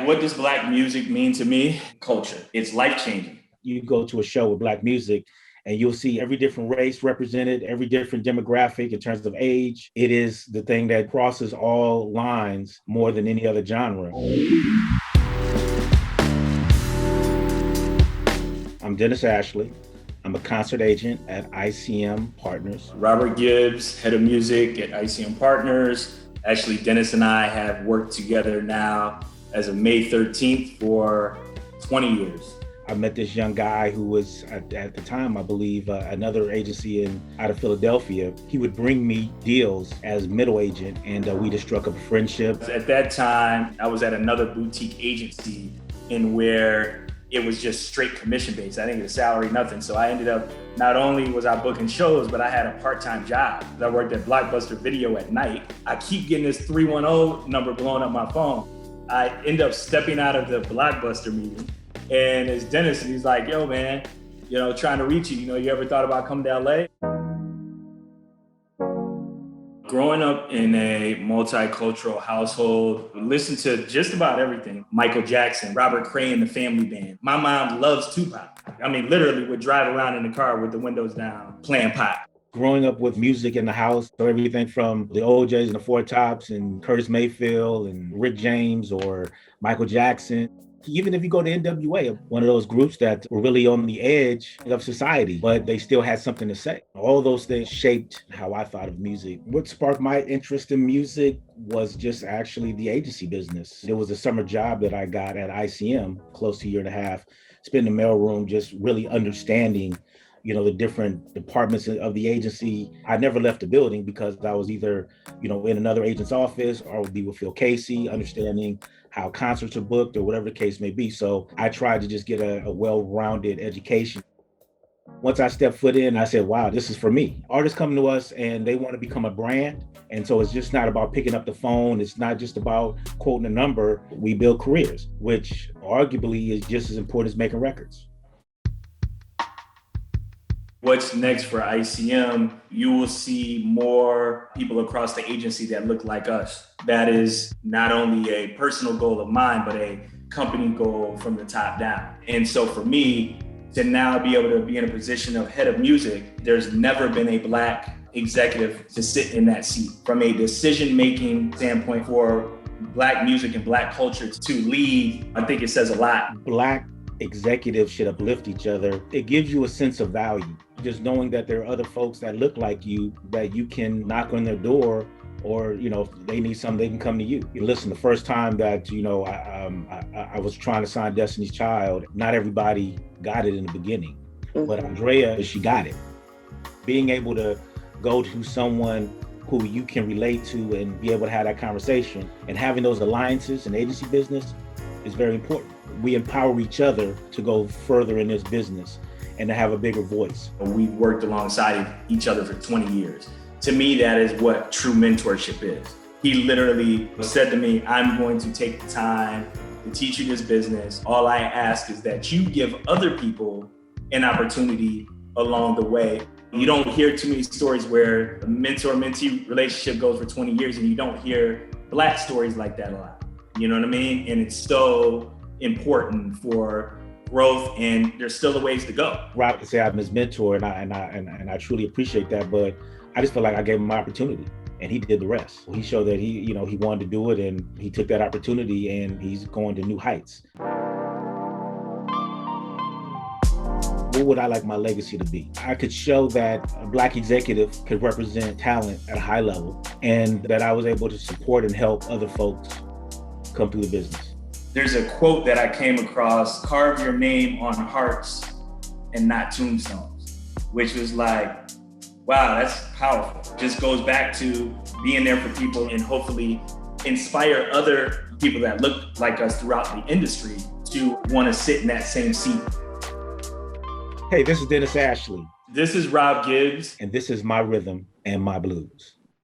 What does Black music mean to me? Culture. It's life-changing. You go to a show with Black music and you'll see every different race represented, every different demographic in terms of age. It is the thing that crosses all lines more than any other genre. I'm Dennis Ashley. I'm a concert agent at ICM Partners. Robert Gibbs, head of music at ICM Partners. Actually, Dennis and I have worked together now as of May 13th for 20 years. I met this young guy who was, at the time, I believe, another agency out of Philadelphia. He would bring me deals as middle agent, and we just struck up a friendship. At that time, I was at another boutique agency where it was just straight commission-based. I didn't get a salary, nothing. So I ended up, not only was I booking shows, but I had a part-time job. I worked at Blockbuster Video at night. I keep getting this 310 number blowing up my phone. I end up stepping out of the Blockbuster meeting. And it's Dennis, and he's like, yo, man, trying to reach you. You ever thought about coming to LA? Growing up in a multicultural household, listened to just about everything. Michael Jackson, Robert Cray and the Family Band. My mom loves Tupac. I mean, literally would drive around in the car with the windows down, playing pop. Growing up with music in the house, so everything from the OJs and the Four Tops and Curtis Mayfield and Rick James or Michael Jackson. Even if you go to NWA, one of those groups that were really on the edge of society, but they still had something to say. All those things shaped how I thought of music. What sparked my interest in music was just actually the agency business. It was a summer job that I got at ICM, close to a year and a half, spent in the mailroom, just really understanding the different departments of the agency. I never left the building because I was either, in another agent's office or I would be with Phil Casey, understanding how concerts are booked or whatever the case may be. So I tried to just get a well-rounded education. Once I stepped foot in, I said, wow, this is for me. Artists come to us and they want to become a brand. And so it's just not about picking up the phone. It's not just about quoting a number. We build careers, which arguably is just as important as making records. What's next for ICM? You will see more people across the agency that look like us. That is not only a personal goal of mine, but a company goal from the top down. And so for me, to now be able to be in a position of head of music, there's never been a Black executive to sit in that seat. From a decision-making standpoint for Black music and Black culture to lead, I think it says a lot. Black executives should uplift each other. It gives you a sense of value. Just knowing that there are other folks that look like you, that you can knock on their door, or if they need something, they can come to you. Listen, the first time that I was trying to sign Destiny's Child, not everybody got it in the beginning, but Andrea, she got it. Being able to go to someone who you can relate to and be able to have that conversation, and having those alliances in agency business is very important. We empower each other to go further in this business and to have a bigger voice. We've worked alongside each other for 20 years. To me, that is what true mentorship is. He literally said to me, I'm going to take the time to teach you this business. All I ask is that you give other people an opportunity along the way. You don't hear too many stories where a mentor-mentee relationship goes for 20 years and you don't hear Black stories like that a lot. You know what I mean? And it's so important for growth, and there's still a ways to go. Rob could say I'm his mentor, and I truly appreciate that, but I just feel like I gave him my opportunity and he did the rest. He showed that he wanted to do it, and he took that opportunity, and he's going to new heights. What would I like my legacy to be? I could show that a Black executive could represent talent at a high level, and that I was able to support and help other folks come through the business. There's a quote that I came across: carve your name on hearts and not tombstones, which was like, wow, that's powerful. Just goes back to being there for people and hopefully inspire other people that look like us throughout the industry to want to sit in that same seat. Hey, this is Dennis Ashley. This is Rob Gibbs. And this is my rhythm and my blues.